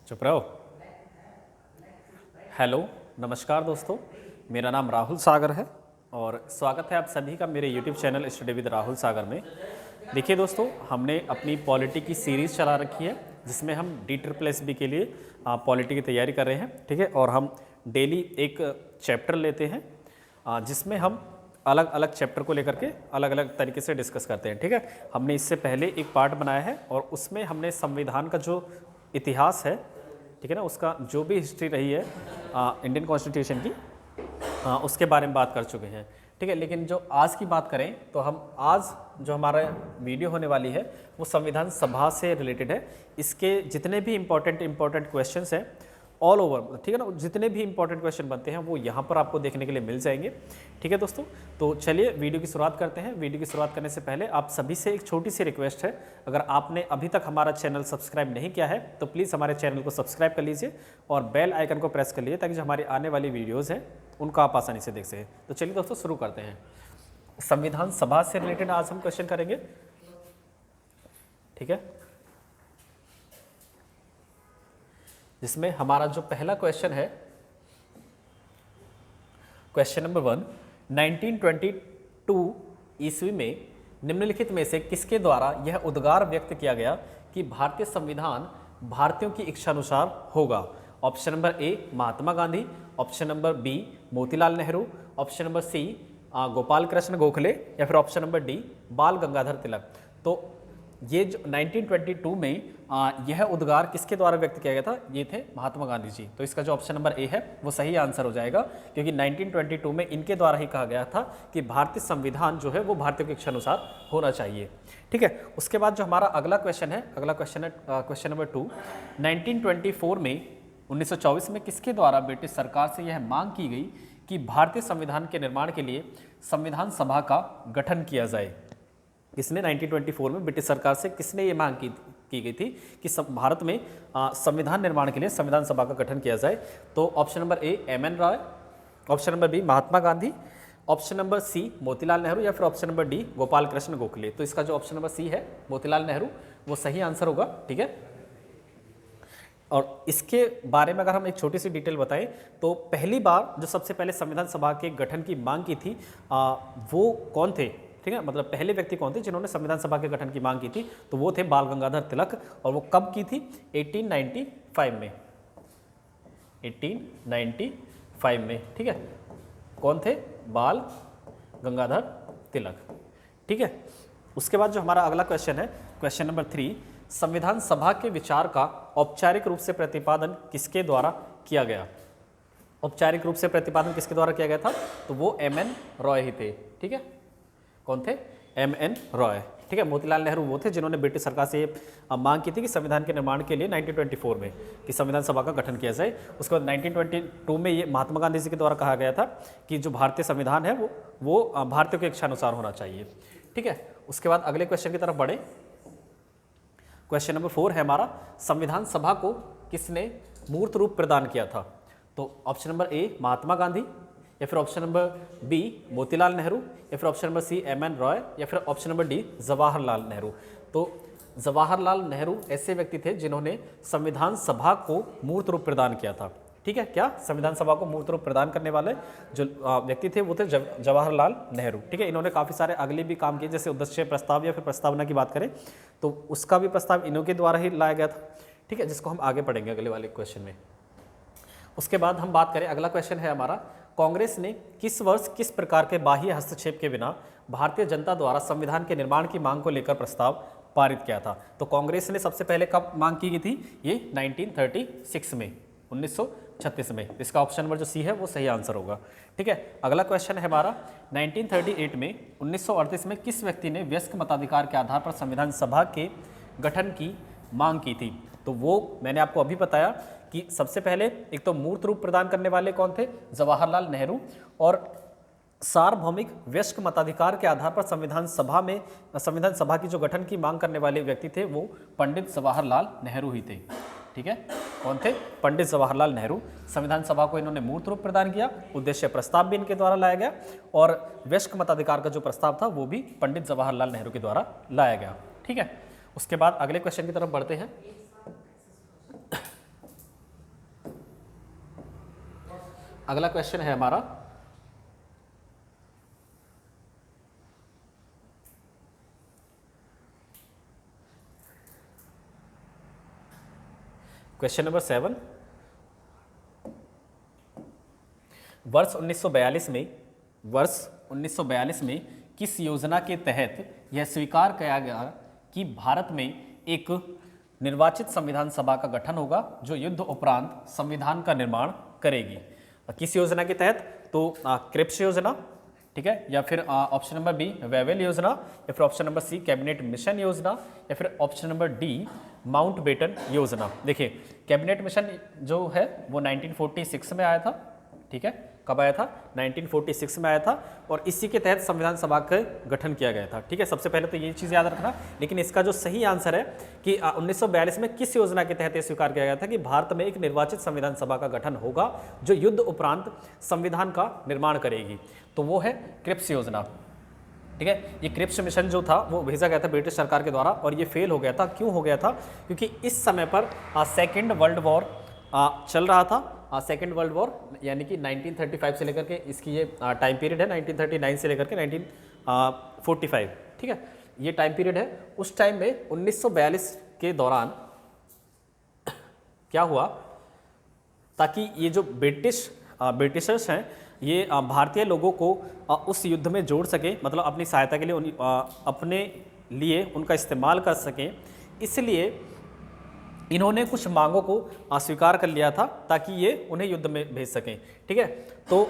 चुप रहो। हेलो, नमस्कार दोस्तों, मेरा नाम राहुल सागर है और स्वागत है आप सभी का मेरे YouTube channel study with Rahul Sagar में। देखिए दोस्तों, हमने अपनी पॉलिटी की सीरीज़ चला रखी है जिसमें हम DSSB के लिए पॉलिटी की तैयारी कर रहे हैं। ठीक है, और हम डेली एक चैप्टर लेते हैं जिसमें हम अलग अलग चैप्टर को लेकर के अलग अलग तरीके से डिस्कस करते हैं। ठीक है, हमने इससे पहले एक पार्ट बनाया है और उसमें हमने संविधान का जो इतिहास है, ठीक है ना, उसका जो भी हिस्ट्री रही है इंडियन कॉन्स्टिट्यूशन की, उसके बारे में बात कर चुके हैं। ठीक है, लेकिन जो आज की बात करें तो हम आज जो हमारा वीडियो होने वाली है वो संविधान सभा से रिलेटेड है। इसके जितने भी इम्पोर्टेंट क्वेश्चंस हैं ऑल ओवर, ठीक है ना, जितने भी इंपॉर्टेंट क्वेश्चन बनते हैं वो यहाँ पर आपको देखने के लिए मिल जाएंगे। ठीक है दोस्तों, तो चलिए वीडियो की शुरुआत करते हैं। वीडियो की शुरुआत करने से पहले आप सभी से एक छोटी सी रिक्वेस्ट है, अगर आपने अभी तक हमारा चैनल सब्सक्राइब नहीं किया है तो प्लीज़ हमारे चैनल को सब्सक्राइब कर लीजिए और बेल आइकन को प्रेस कर लीजिए ताकि जो हमारी आने वाली वीडियोज़ हैं उनको आप आसानी से देख सकें। तो चलिए दोस्तों शुरू करते हैं। संविधान सभा से रिलेटेड आज हम क्वेश्चन करेंगे। ठीक है, जिसमें हमारा जो पहला क्वेश्चन है, क्वेश्चन नंबर 1, 1922 ईस्वी में निम्नलिखित में से किसके द्वारा यह उद्गार व्यक्त किया गया कि भारतीय संविधान भारतीयों की इच्छानुसार होगा? Option number A Mahatma Gandhi, option number B Motilal Nehru, option number C Gopal Krishna Gokhale या फिर ऑप्शन नंबर डी बाल गंगाधर तिलक। तो ये जो 1922 में यह उद्गार किसके द्वारा व्यक्त किया गया था? ये थे महात्मा गांधी जी। तो इसका जो ऑप्शन नंबर ए है वो सही आंसर हो जाएगा, क्योंकि 1922 में इनके द्वारा ही कहा गया था कि भारतीय संविधान जो है वो भारतीयों की इच्छानुसार होना चाहिए। ठीक है, उसके बाद जो हमारा अगला क्वेश्चन है, अगला क्वेश्चन है क्वेश्चन नंबर 2, 1924 में 1924 में किसके द्वारा ब्रिटिश सरकार से यह मांग की गई कि भारतीय संविधान के निर्माण के लिए संविधान सभा का गठन किया जाए? किसने 1924 में ब्रिटिश सरकार से किसने ये मांग की गई थी कि भारत में संविधान निर्माण के लिए संविधान सभा का गठन किया जाए? तो option number A M.N. Roy, option number B Mahatma Gandhi, option number C Motilal Nehru या फिर option number D Gopal Krishna Gokhale. तो इसका जो ऑप्शन नंबर सी है मोतीलाल नेहरू वो सही आंसर होगा। ठीक है, और इसके बारे में अगर हम एक छोटी सी डिटेल बताएं तो पहली बार जो सबसे पहले संविधान सभा के गठन की मांग की थी वो कौन थे? ठीक है, मतलब पहले व्यक्ति कौन थे जिन्होंने संविधान सभा के गठन की मांग की थी? तो वो थे बाल गंगाधर तिलक। और वो कब की थी? 1895 में, 1895 में। ठीक है, कौन थे? बाल गंगाधर तिलक। ठीक है, उसके बाद जो हमारा अगला क्वेश्चन है, क्वेश्चन नंबर 3, संविधान सभा के विचार का औपचारिक रूप से प्रतिपादन किसके द्वारा किया गया? औपचारिक रूप से प्रतिपादन किसके द्वारा किया गया था? तो वो M.N. रॉय ही थे। ठीक है, कौन थे? M.N. रॉय। ठीक है, मोतीलाल नेहरू वो थे जिन्होंने ब्रिटिश सरकार से मांग की थी कि संविधान के निर्माण के लिए 1924 में कि संविधान सभा का गठन किया जाए। उसके बाद 1922 में ये महात्मा गांधी जी के द्वारा कहा गया था कि जो भारतीय संविधान है वो भारतीयों के इच्छानुसार होना चाहिए। ठीक है, उसके बाद अगले क्वेश्चन की तरफ बढ़े। क्वेश्चन नंबर 4 है हमारा, संविधान सभा को किसने मूर्त रूप प्रदान किया था? तो option number A Mahatma Gandhi या फिर option number B Motilal Nehru या फिर option number C M.N. Roy या फिर option number D Jawaharlal Nehru. तो जवाहरलाल नेहरू ऐसे व्यक्ति थे जिन्होंने संविधान सभा को मूर्त रूप प्रदान किया था। ठीक है, क्या संविधान सभा को मूर्त रूप प्रदान करने वाले जो व्यक्ति थे वो थे जवाहरलाल नेहरू। ठीक है, इन्होंने काफ़ी सारे अगले भी काम किए, जैसे उद्देश्य प्रस्ताव या फिर प्रस्तावना की बात करें तो उसका भी प्रस्ताव इन्हों के द्वारा ही लाया गया था। ठीक है, जिसको हम आगे पढ़ेंगे अगले वाले क्वेश्चन में। उसके बाद हम बात करें, अगला क्वेश्चन है हमारा, कांग्रेस ने किस वर्ष किस प्रकार के बाह्य हस्तक्षेप के बिना भारतीय जनता द्वारा संविधान के निर्माण की मांग को लेकर प्रस्ताव पारित किया था? तो कांग्रेस ने सबसे पहले कब मांग की गई थी? ये 1936 में, 1936 में। इसका ऑप्शन नंबर जो सी है वो सही आंसर होगा। ठीक है, अगला क्वेश्चन है हमारा, 1938 में 1938 में किस व्यक्ति ने वयस्क मताधिकार के आधार पर संविधान सभा के गठन की मांग की थी? तो वो मैंने आपको अभी बताया कि सबसे पहले एक तो मूर्त रूप प्रदान करने वाले कौन थे? जवाहरलाल नेहरू। और सार्वभौमिक वयस्क मताधिकार के आधार पर संविधान सभा की जो गठन की मांग करने वाले व्यक्ति थे वो पंडित जवाहरलाल नेहरू ही थे। ठीक है, कौन थे? पंडित जवाहरलाल नेहरू। संविधान सभा को इन्होंने मूर्त रूप प्रदान किया, उद्देश्य प्रस्ताव भी इनके द्वारा लाया गया और वयस्क मताधिकार का जो प्रस्ताव था वो भी पंडित जवाहरलाल नेहरू के द्वारा लाया गया। ठीक है, उसके बाद अगले क्वेश्चन की तरफ बढ़ते हैं। अगला क्वेश्चन है हमारा क्वेश्चन नंबर 7। वर्ष 1942 में किस योजना के तहत यह स्वीकार किया गया कि भारत में एक निर्वाचित संविधान सभा का गठन होगा जो युद्ध उपरांत संविधान का निर्माण करेगी? किस योजना के तहत? तो क्रिप्स योजना, ठीक है, या फिर ऑप्शन नंबर बी वेवेल योजना, या फिर option number C cabinet mission योजना, या फिर ऑप्शन नंबर डी माउंटबेटन योजना। देखिए कैबिनेट मिशन जो है वो 1946 में आया था, ठीक है, कब आया था? 1946 में आया था, और इसी के तहत संविधान सभा का गठन किया गया था, ठीक है। सबसे पहले तो ये चीज़ याद रखना, लेकिन इसका जो सही आंसर है कि 1942 में किस योजना के तहत यह स्वीकार किया गया था कि भारत में एक निर्वाचित संविधान सभा का गठन होगा जो युद्ध उपरांत संविधान का निर्माण करेगी, तो वो है क्रिप्स योजना, ठीक है। ये क्रिप्स मिशन जो था वो भेजा गया था ब्रिटिश सरकार के द्वारा, और ये फेल हो गया था। क्यों हो गया था? क्योंकि इस समय पर सेकेंड वर्ल्ड वॉर चल रहा था। सेकेंड वर्ल्ड वॉर यानी कि 1935 से लेकर के इसकी ये टाइम पीरियड है, 1939 से लेकर के 1945, ठीक है, ये टाइम पीरियड है। उस टाइम में 1942 के दौरान क्या हुआ, ताकि ये जो ब्रिटिशर्स हैं ये भारतीय लोगों को उस युद्ध में जोड़ सके, मतलब अपनी सहायता के लिए अपने लिए उनका इस्तेमाल कर सकें, इसलिए इन्होंने कुछ मांगों को स्वीकार कर लिया था ताकि ये उन्हें युद्ध में भेज सकें, ठीक है। तो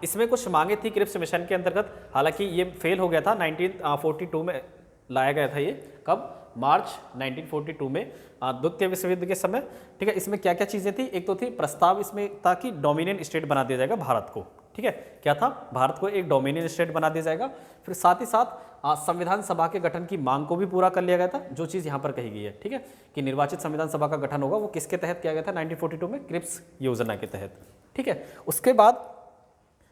इसमें कुछ मांगे थी क्रिप्स मिशन के अंतर्गत, हालांकि ये फेल हो गया था। 1942 में लाया गया था ये, कब? मार्च 1942 में, द्वितीय विश्व युद्ध के समय, ठीक है। इसमें क्या क्या चीज़ें थी? एक तो थी प्रस्ताव इसमें था कि डोमिनियन स्टेट बना दिया जाएगा भारत को, ठीक है, क्या था? भारत को एक डोमिनियन स्टेट बना दिया जाएगा। फिर साथ ही साथ संविधान सभा के गठन की मांग को भी पूरा कर लिया गया था, जो चीज़ यहाँ पर कही गई है, ठीक है, कि निर्वाचित संविधान सभा का गठन होगा, वो किसके तहत किया गया था? 1942 में क्रिप्स योजना के तहत, ठीक है। उसके बाद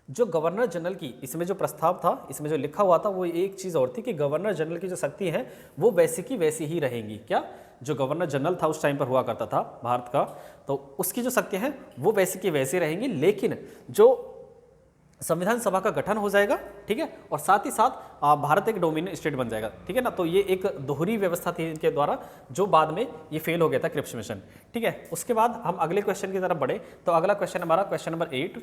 जो गवर्नर जनरल की इसमें जो प्रस्ताव था, इसमें जो लिखा हुआ था, वो एक चीज़ और थी कि गवर्नर जनरल की जो शक्ति है वो वैसी की वैसी ही रहेंगी। क्या? जो गवर्नर जनरल था उस टाइम पर हुआ करता था भारत का, तो उसकी जो शक्ति है वो वैसी की वैसी रहेंगी, लेकिन जो संविधान सभा का गठन हो जाएगा, ठीक है, और साथ ही साथ भारत एक डोमिनियन स्टेट बन जाएगा, ठीक है ना। तो ये एक दोहरी व्यवस्था थी इनके द्वारा, जो बाद में ये फेल हो गया था क्रिप्स मिशन, ठीक है। उसके बाद हम अगले क्वेश्चन की तरफ बढ़े, तो अगला क्वेश्चन हमारा क्वेश्चन नंबर 8,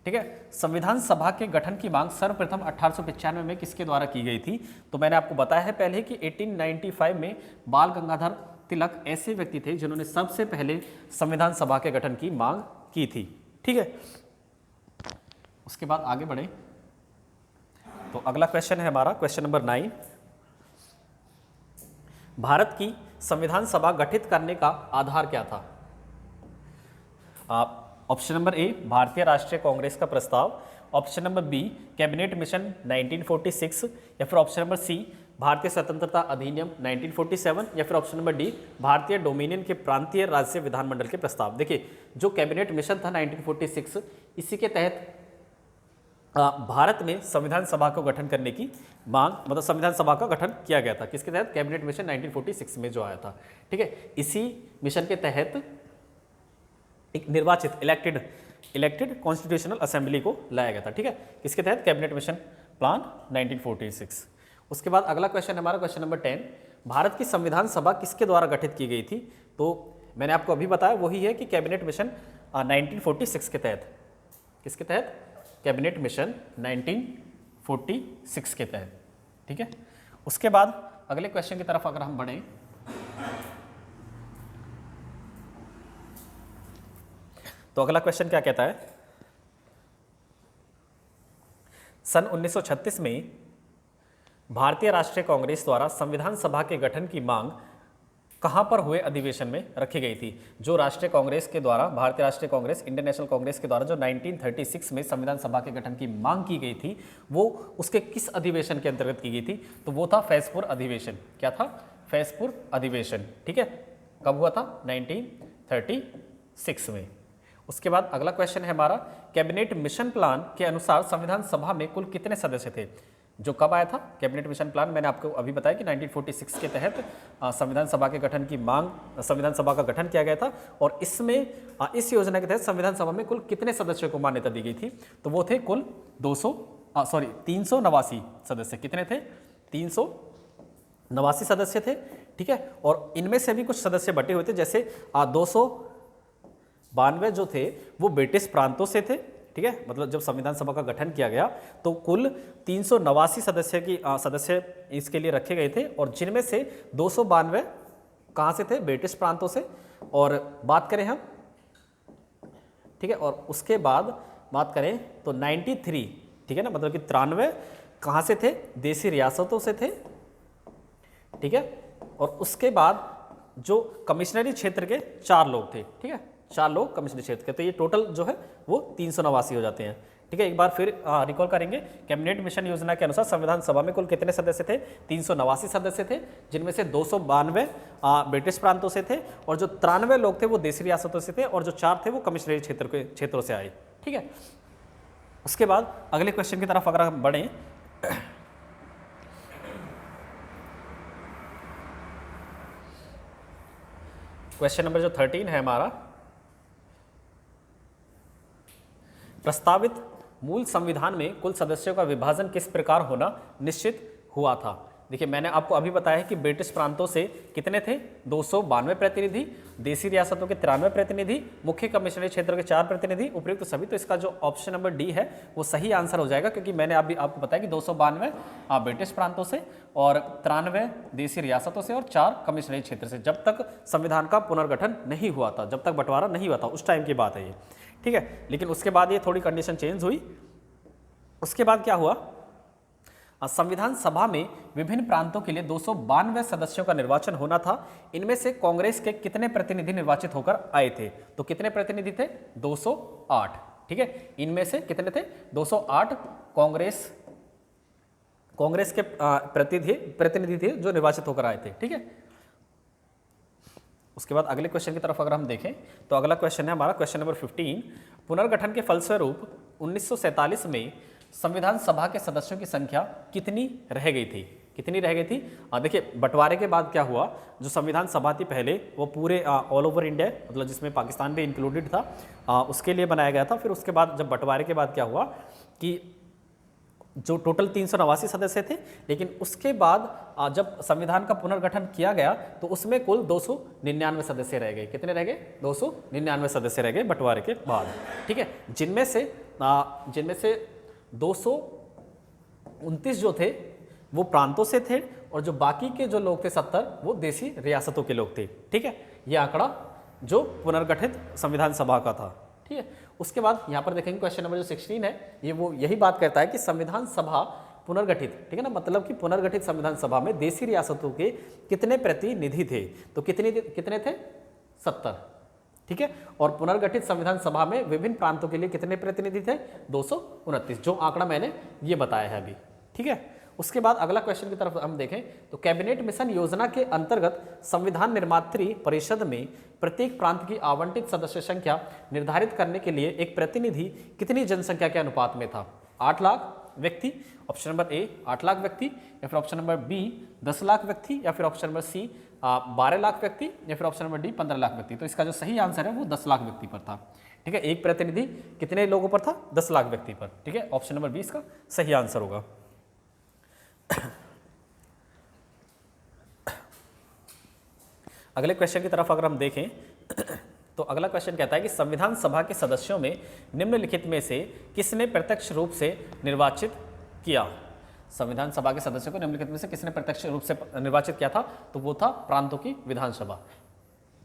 ठीक है। संविधान सभा के गठन की मांग सर्वप्रथम 1895 में किसके द्वारा की गई थी? तो मैंने आपको बताया है पहले कि 1895 में बाल गंगाधर तिलक ऐसे व्यक्ति थे जिन्होंने सबसे पहले संविधान सभा के गठन की मांग की थी, ठीक है। उसके बाद आगे बढ़े, तो अगला क्वेश्चन है हमारा क्वेश्चन नंबर 9। भारत की संविधान सभा गठित करने का आधार क्या था? ऑप्शन नंबर ए भारतीय राष्ट्रीय कांग्रेस का प्रस्ताव, option number B cabinet mission 1946, या फिर ऑप्शन नंबर सी भारतीय स्वतंत्रता अधिनियम 1947, या फिर ऑप्शन नंबर डी भारतीय डोमिनियन के प्रांतीय राज्य विधानमंडल के प्रस्ताव। देखिए जो कैबिनेट मिशन था 1946, इसी के तहत भारत में संविधान सभा को गठन करने की मांग, मतलब संविधान सभा का गठन किया गया था, किसके तहत? कैबिनेट मिशन 1946 में जो आया था, ठीक है। इसी मिशन के तहत एक निर्वाचित इलेक्टेड कॉन्स्टिट्यूशनल असेंबली को लाया गया था, ठीक है, किसके तहत? Cabinet mission plan 1946। उसके बाद अगला क्वेश्चन हमारा क्वेश्चन नंबर 10, भारत की संविधान सभा किसके द्वारा गठित की गई थी? तो मैंने आपको अभी बताया वही है कि कैबिनेट मिशन 1946 के तहत, किसके तहत? कैबिनेट मिशन 1946 के तहत, ठीक है। उसके बाद अगले क्वेश्चन की तरफ अगर हम बढ़ें, तो अगला क्वेश्चन क्या कहता है? सन 1936 में भारतीय राष्ट्रीय कांग्रेस द्वारा संविधान सभा के गठन की मांग कहां पर हुए अधिवेशन में रखी गई थी? जो राष्ट्रीय कांग्रेस के द्वारा, भारतीय राष्ट्रीय कांग्रेस, इंडियन नेशनल कांग्रेस के द्वारा जो 1936 में संविधान सभा के गठन की मांग की गई थी, वो उसके किस अधिवेशन के अंतर्गत की गई थी? तो वो था फैजपुर अधिवेशन। क्या था? फैजपुर अधिवेशन, ठीक है। कब हुआ था? 1936 में। उसके बाद अगला क्वेश्चन है हमारा, कैबिनेट मिशन प्लान के अनुसार संविधान सभा में कुल कितने सदस्य थे? जो कब आया था कैबिनेट मिशन प्लान, मैंने आपको अभी बताया कि 1946 के तहत संविधान सभा के गठन की मांग, संविधान सभा का गठन किया गया था। और इसमें इस योजना के तहत संविधान सभा में कुल कितने सदस्यों को मान्यता दी गई थी, तो वो थे कुल 389 सदस्य। कितने थे? 389 सदस्य थे, ठीक है। और इनमें से भी कुछ सदस्य बटे हुए थे, जैसे 292 जो थे वो ब्रिटिश प्रांतों से थे, ठीक है। मतलब जब संविधान सभा का गठन किया गया तो कुल 389 सदस्य इसके लिए रखे गए थे, और जिनमें से 292 कहाँ से थे? ब्रिटिश प्रांतों से। और बात करें हम, ठीक है, और उसके बाद बात करें तो 93, ठीक है ना, मतलब कि 93 कहाँ से थे? देसी रियासतों से थे, ठीक है। और उसके बाद जो कमिश्नरी क्षेत्र के 4 लोग थे, ठीक है, 4 लोग कमिश्नरी क्षेत्र के, तो ये टोटल जो है वो 389 हो जाते हैं, ठीक है। एक बार फिर रिकॉल करेंगे, कैबिनेट मिशन योजना के अनुसार संविधान सभा में कुल कितने सदस्य थे? 389 सदस्य थे, जिनमें से 292 ब्रिटिश प्रांतों से थे, और जो 93 लोग थे वो देसी रियासतों से थे, और जो 4 थे वो कमिश्नरी क्षेत्रों से आए, ठीक है। उसके बाद अगले क्वेश्चन की तरफ अगर हम बढ़ें, क्वेश्चन नंबर जो 13 है हमारा, प्रस्तावित मूल संविधान में कुल सदस्यों का विभाजन किस प्रकार होना निश्चित हुआ था? देखिए, मैंने आपको अभी बताया है कि ब्रिटिश प्रांतों से कितने थे? 292 प्रतिनिधि, देसी रियासतों के 93 प्रतिनिधि, मुख्य कमिश्नरी क्षेत्र के 4 प्रतिनिधि, उपयुक्त सभी। तो इसका जो ऑप्शन नंबर डी है वो सही आंसर हो जाएगा, क्योंकि मैंने अभी आपको बताया कि 292 ब्रिटिश प्रांतों से और 93 देसी रियासतों से और 4 कमिश्नरी क्षेत्र से, जब तक संविधान का पुनर्गठन नहीं हुआ था, जब तक बंटवारा नहीं हुआ था, उस टाइम की बात है ये, ठीक है। लेकिन उसके बाद ये थोड़ी कंडीशन चेंज हुई। उसके बाद क्या हुआ? संविधान सभा में विभिन्न प्रांतों के लिए 292 सदस्यों का निर्वाचन होना था। इनमें से कांग्रेस के कितने प्रतिनिधि निर्वाचित होकर आए थे? तो कितने प्रतिनिधि थे? 208, ठीक है। इनमें से कितने थे? 208 कांग्रेस के प्रतिनिधि थे जो निर्वाचित होकर आए थे, ठीक है। उसके बाद अगले क्वेश्चन की तरफ अगर हम देखें तो अगला क्वेश्चन है हमारा क्वेश्चन नंबर 15। पुनर्गठन के फलस्वरूप 1947 में संविधान सभा के सदस्यों की संख्या कितनी रह गई थी? कितनी रह गई थी? देखिए, बंटवारे के बाद क्या हुआ, जो संविधान सभा थी पहले वो पूरे ऑल ओवर इंडिया, मतलब जिसमें पाकिस्तान भी इंक्लूडेड था, उसके लिए बनाया गया था। फिर उसके बाद जब बंटवारे के बाद क्या हुआ कि जो टोटल 389 सदस्य थे, लेकिन उसके बाद जब संविधान का पुनर्गठन किया गया तो उसमें कुल 299 सदस्य रह गए। कितने रह गए? 299 सदस्य रह गए बंटवारे के बाद, ठीक है। जिनमें से 229 जो थे वो प्रांतों से थे, और जो बाकी के जो लोग थे 70 वो देसी रियासतों के लोग थे, ठीक है। ये आंकड़ा जो पुनर्गठित संविधान सभा का था, ठीक है। उसके बाद यहाँ पर देखेंगे क्वेश्चन नंबर जो 16 है, ये वो यही बात करता है कि संविधान सभा पुनर्गठित, ठीक है ना, मतलब कि पुनर्गठित संविधान सभा में देसी रियासतों के कितने प्रतिनिधि थे? तो कितने थे? 70, ठीक है। और पुनर्गठित संविधान सभा में विभिन्न प्रांतों के लिए कितने प्रतिनिधि थे? 229, जो आंकड़ा मैंने ये बताया है अभी, ठीक है। उसके बाद अगला क्वेश्चन की तरफ हम देखें तो कैबिनेट मिशन योजना के अंतर्गत संविधान निर्मात्री परिषद में प्रत्येक प्रांत की आवंटित सदस्य संख्या निर्धारित करने के लिए एक प्रतिनिधि कितनी जनसंख्या के अनुपात में था? 8 लाख व्यक्ति, ऑप्शन नंबर ए 8 लाख व्यक्ति, या फिर ऑप्शन नंबर बी 10 लाख व्यक्ति, या फिर ऑप्शन नंबर सी 12 लाख व्यक्ति, या फिर ऑप्शन नंबर डी 15 लाख व्यक्ति। तो इसका जो सही आंसर है वो 10 लाख व्यक्ति पर था, ठीक है। एक प्रतिनिधि कितने लोगों पर था? 10 लाख व्यक्ति पर, ठीक है। ऑप्शन नंबर बी इसका सही आंसर होगा। अगले क्वेश्चन की तरफ अगर हम देखें तो अगला क्वेश्चन कहता है कि संविधान सभा के सदस्यों में निम्नलिखित में से किसने प्रत्यक्ष रूप से निर्वाचित किया? संविधान सभा के सदस्यों को निम्नलिखित में से किसने प्रत्यक्ष रूप से निर्वाचित किया था? तो वो था प्रांतों की विधानसभा।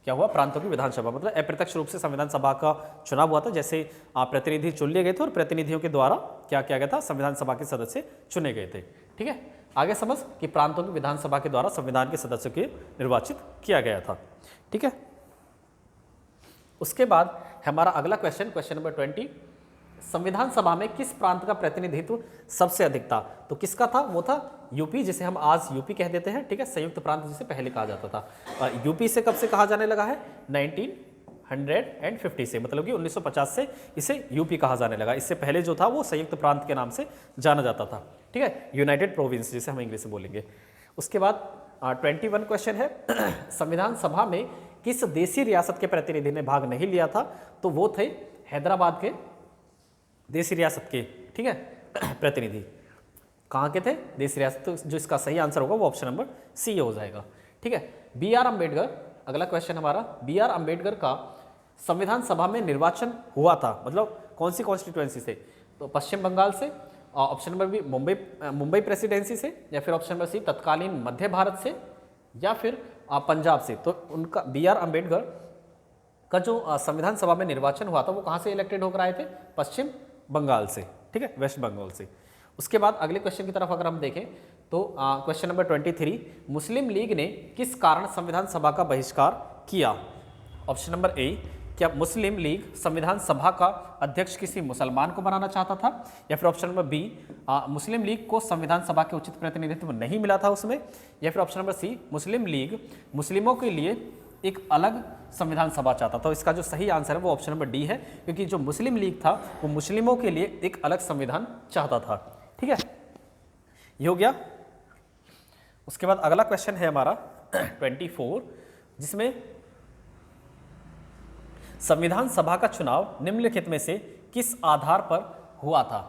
क्या हुआ? प्रांतों की विधानसभा, मतलब अप्रत्यक्ष रूप से संविधान सभा का चुनाव हुआ था। जैसे प्रतिनिधि चुन लिए गए थे और प्रतिनिधियों के द्वारा क्या किया गया था? संविधान सभा के सदस्य चुने गए थे, ठीक है। आगे समझ कि प्रांतों की विधानसभा के द्वारा संविधान के सदस्यों को निर्वाचित किया गया था, ठीक है। उसके बाद हमारा अगला क्वेश्चन, क्वेश्चन नंबर 20, संविधान सभा में किस प्रांत का प्रतिनिधित्व सबसे अधिक था? तो किसका था? वो था यूपी, जिसे हम आज यूपी कह देते हैं, ठीक है, संयुक्त प्रांत जिसे पहले कहा जाता था। यूपी से कब से कहा जाने लगा है? 1950 से, मतलब कि 1950 से इसे यूपी कहा जाने लगा। इससे पहले जो था वो संयुक्त प्रांत के नाम से जाना जाता था, ठीक है, यूनाइटेड प्रोविंस जिसे हम इंग्लिश में बोलेंगे। उसके बाद 21 क्वेश्चन है संविधान सभा में किस देशी रियासत के प्रतिनिधि ने भाग नहीं लिया था? तो वो थे हैदराबाद के देशी रियासत के, ठीक है, प्रतिनिधि। कहाँ के थे? देशी रियासत। तो जो इसका सही आंसर होगा वो ऑप्शन नंबर सी हो जाएगा, ठीक है। बी आर अम्बेडकर, अगला क्वेश्चन हमारा, बी आर अम्बेडकर का संविधान सभा में निर्वाचन हुआ था, मतलब कौन सी कॉन्स्टिट्यूएंसी से? तो पश्चिम बंगाल से, option number B Mumbai presidency से, या फिर ऑप्शन नंबर सी तत्कालीन मध्य भारत से, या फिर पंजाब से। तो उनका बी आर अम्बेडकर का जो संविधान सभा में निर्वाचन हुआ था वो कहाँ से इलेक्टेड होकर आए थे? पश्चिम बंगाल से, ठीक है, वेस्ट बंगाल से। उसके बाद अगले क्वेश्चन की तरफ अगर हम देखें तो क्वेश्चन नंबर 23, मुस्लिम लीग ने किस कारण संविधान सभा का बहिष्कार किया? ऑप्शन नंबर ए, क्या मुस्लिम लीग संविधान सभा का अध्यक्ष किसी मुसलमान को बनाना चाहता था? या फिर ऑप्शन नंबर बी, मुस्लिम लीग को संविधान सभा के उचित प्रतिनिधित्व नहीं मिला था उसमें? या फिर ऑप्शन नंबर सी, मुस्लिम लीग मुस्लिमों के लिए एक अलग संविधान सभा चाहता था? तो इसका जो सही आंसर है वो ऑप्शन नंबर डी है, क्योंकि जो मुस्लिम लीग था वो मुस्लिमों के लिए एक अलग संविधान चाहता था, ठीक है, ये हो गया। उसके बाद अगला क्वेश्चन है हमारा 24, जिसमें संविधान सभा का चुनाव निम्नलिखित में से किस आधार पर हुआ था?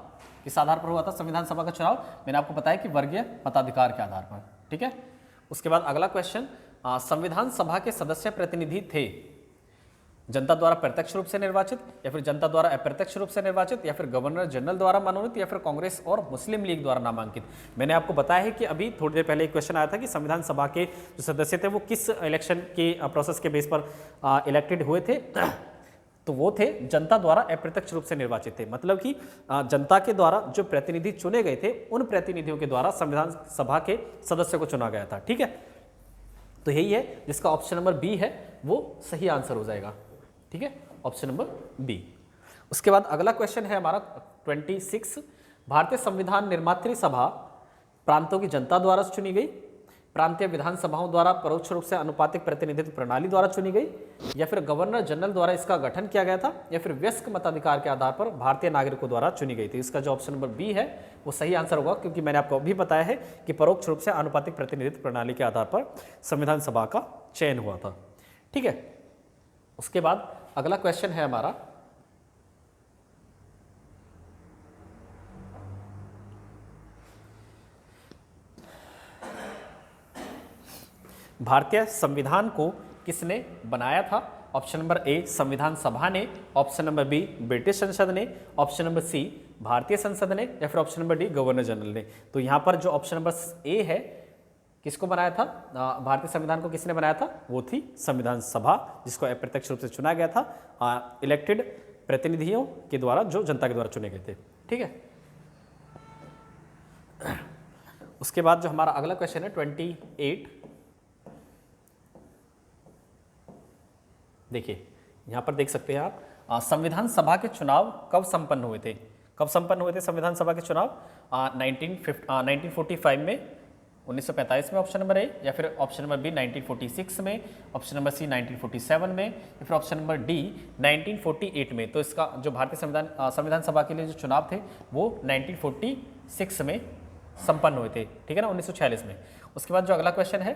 किस आधार पर हुआ था संविधान सभा का चुनाव? मैंने आपको बताया कि वर्गीय मताधिकार के आधार पर, ठीक है। उसके बाद अगला क्वेश्चन, संविधान सभा के सदस्य प्रतिनिधि थे जनता द्वारा प्रत्यक्ष रूप से निर्वाचित, या फिर जनता द्वारा अप्रत्यक्ष रूप से निर्वाचित, या फिर गवर्नर जनरल द्वारा मनोनीत, या फिर कांग्रेस और मुस्लिम लीग द्वारा नामांकित? मैंने आपको बताया है कि अभी थोड़ी देर पहले एक क्वेश्चन आया था कि संविधान सभा के जो सदस्य थे वो किस इलेक्शन के प्रोसेस के बेस पर इलेक्टेड हुए थे? तो वो थे जनता द्वारा अप्रत्यक्ष रूप से निर्वाचित थे, मतलब कि जनता के द्वारा जो प्रतिनिधि चुने गए थे उन प्रतिनिधियों के द्वारा संविधान सभा के सदस्यों को चुना गया था, ठीक है। तो यही है जिसका ऑप्शन नंबर बी है वो सही आंसर हो जाएगा, ठीक है, ऑप्शन नंबर बी। उसके बाद अगला क्वेश्चन है हमारा 26, भारतीय संविधान निर्मात्री सभा प्रांतों की जनता द्वारा चुनी गई, प्रांतीय विधानसभाओं द्वारा परोक्ष रूप से अनुपातिक प्रतिनिधित्व प्रणाली द्वारा चुनी गई, या फिर गवर्नर जनरल द्वारा इसका गठन किया गया था, या फिर वयस्क मताधिकार के आधार पर भारतीय नागरिकों द्वारा चुनी गई थी? इसका जो ऑप्शन नंबर बी है वो सही आंसर होगा, क्योंकि मैंने आपको अभी बताया है कि परोक्ष रूप से अनुपातिक प्रतिनिधित्व प्रणाली के आधार पर संविधान सभा का चयन हुआ था, ठीक है। उसके बाद अगला क्वेश्चन है हमारा भारतीय संविधान को किसने बनाया था? ऑप्शन नंबर ए, संविधान सभा ने, ऑप्शन नंबर बी, ब्रिटिश संसद ने, ऑप्शन नंबर सी, भारतीय संसद ने, या फिर option number D, governor general ने? तो यहां पर जो ऑप्शन नंबर ए है, किसको बनाया था? भारतीय संविधान को किसने बनाया था? वो थी संविधान सभा, जिसको अप्रत्यक्ष रूप से चुना गया था इलेक्टेड प्रतिनिधियों के द्वारा, जो जनता के द्वारा चुने गए थे, ठीक है। उसके बाद जो हमारा अगला क्वेश्चन है 28, देखिए यहाँ पर देख सकते हैं आप, संविधान सभा के चुनाव कब संपन्न हुए थे? कब संपन्न हुए थे संविधान सभा के चुनाव? 1945 में, 1945 में ऑप्शन नंबर ए, या फिर ऑप्शन नंबर बी 1946 में, ऑप्शन नंबर सी 1947 में, या फिर ऑप्शन नंबर डी 1948 में? तो इसका जो भारतीय संविधान सभा के लिए जो चुनाव थे वो 1946 में संपन्न हुए थे, ठीक है ना, 1946 में। उसके बाद जो अगला क्वेश्चन है,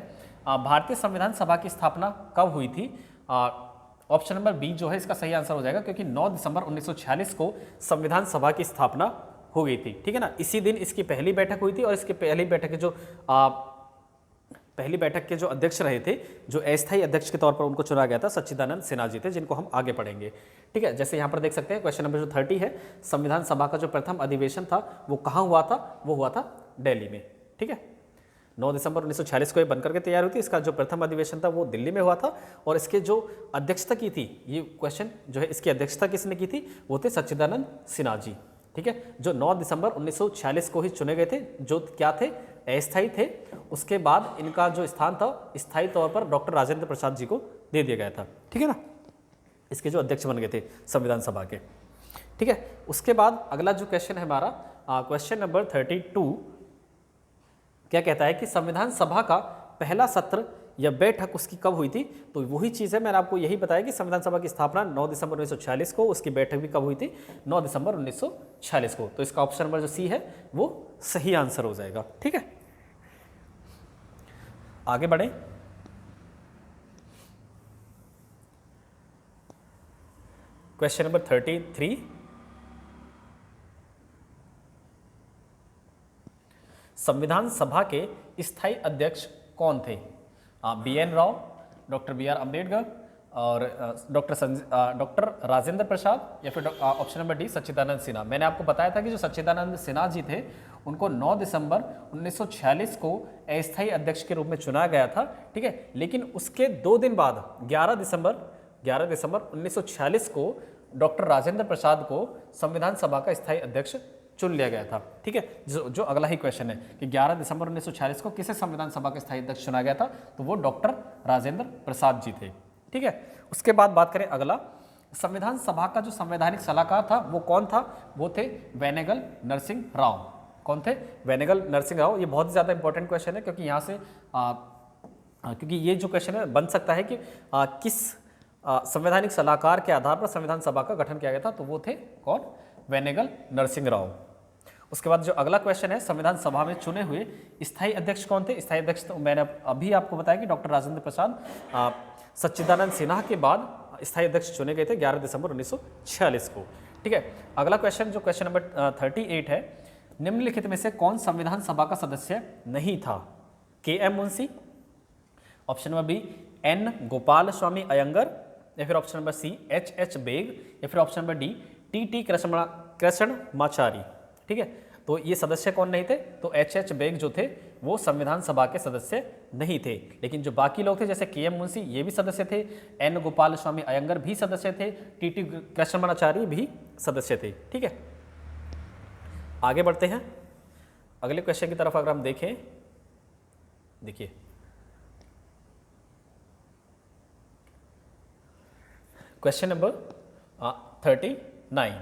भारतीय संविधान सभा की स्थापना कब हुई थी? ऑप्शन नंबर बी जो है इसका सही आंसर हो जाएगा, क्योंकि 9 दिसंबर 1946 को संविधान सभा की स्थापना हो गई थी, ठीक है ना। इसी दिन इसकी पहली बैठक हुई थी, और इसके पहली बैठक के जो अध्यक्ष रहे थे, जो अस्थायी अध्यक्ष के तौर पर उनको चुना गया था, सच्चिदानंद सिन्हा जी थे, जिनको हम आगे पढ़ेंगे, ठीक है। जैसे यहाँ पर देख सकते हैं क्वेश्चन नंबर जो 30 है, संविधान सभा का जो प्रथम अधिवेशन था वो कहाँ हुआ था? वो हुआ था दिल्ली में, ठीक है। 9 दिसंबर 1946 को ये बनकर के तैयार हुई थी। इसका जो प्रथम अधिवेशन था वो दिल्ली में हुआ था, और इसके जो अध्यक्षता की थी, ये क्वेश्चन जो है इसकी अध्यक्षता किसने की थी? वो थे सच्चिदानंद सिन्हा जी, ठीक है, जो 9 दिसंबर 1946 को ही चुने गए थे, जो क्या थे? अस्थायी थे। उसके बाद इनका जो स्थान था स्थायी तौर पर डॉक्टर राजेंद्र प्रसाद जी को दे दिया गया था, ठीक है ना, इसके जो अध्यक्ष बन गए थे संविधान सभा के, ठीक है। उसके बाद अगला जो क्वेश्चन है हमारा, क्वेश्चन नंबर 32, क्या कहता है कि संविधान सभा का पहला सत्र या बैठक उसकी कब हुई थी, तो वही चीज़ है, मैंने आपको यही बताया कि संविधान सभा की स्थापना 9 दिसंबर 1946 को, उसकी बैठक भी कब हुई थी, 9 दिसंबर 1946 को। तो इसका ऑप्शन नंबर जो सी है वो सही आंसर हो जाएगा। ठीक है, आगे बढ़े। क्वेश्चन नंबर 33, संविधान सभा के स्थायी अध्यक्ष कौन थे? BN Rao, doctor BR Ambedkar और डॉक्टर राजेंद्र प्रसाद, या फिर ऑप्शन नंबर डी सच्चिदानंद सिन्हा। मैंने आपको बताया था कि जो सच्चिदानंद सिन्हा जी थे उनको 9 दिसंबर 1946 को अस्थायी अध्यक्ष के रूप में चुना गया था। ठीक है, लेकिन उसके 2 दिन बाद 11 दिसंबर 1946 को डॉक्टर राजेंद्र प्रसाद को संविधान सभा का स्थायी अध्यक्ष चुन लिया गया था। ठीक है, जो अगला ही क्वेश्चन है कि 11 दिसंबर 1946 को किसे संविधान सभा का स्थायी अध्यक्ष चुना गया था, तो वो डॉक्टर राजेंद्र प्रसाद जी थे। ठीक है, उसके बाद बात करें अगला, संविधान सभा का जो संवैधानिक सलाहकार था वो कौन था, वो थे वेनेगल नरसिंह राव। कौन थे? वेनेगल नरसिंह राव। ये बहुत ज़्यादा इंपॉर्टेंट क्वेश्चन है, क्योंकि यहाँ से क्योंकि ये जो क्वेश्चन है बन सकता है कि किस संवैधानिक सलाहकार के आधार पर संविधान सभा का गठन किया गया था, तो वो थे कौन? वेनेगल नरसिंह राव। उसके बाद जो अगला क्वेश्चन है, संविधान सभा में चुने हुए स्थायी अध्यक्ष कौन थे? स्थायी अध्यक्ष तो मैंने अभी आपको बताया कि डॉक्टर राजेंद्र प्रसाद सच्चिदानंद सिन्हा के बाद स्थायी अध्यक्ष चुने गए थे 11 दिसंबर 1946 को। ठीक है, अगला क्वेश्चन जो क्वेश्चन नंबर 38 है, निम्नलिखित में से कौन संविधान सभा का सदस्य नहीं था? KM Munshi, option number B N Gopalaswami Ayyangar, या फिर option number C HH Baig, या फिर option number D TT Krishnamachari. ठीक है, तो ये सदस्य कौन नहीं थे? तो HH बेग जो थे वो संविधान सभा के सदस्य नहीं थे, लेकिन जो बाकी लोग थे जैसे KM मुंशी ये भी सदस्य थे, N गोपाल स्वामी अयंगर भी सदस्य थे, TT कृष्णमाचारी भी सदस्य थे। ठीक है, आगे बढ़ते हैं अगले क्वेश्चन की तरफ। अगर हम देखें, देखिए क्वेश्चन नंबर 39,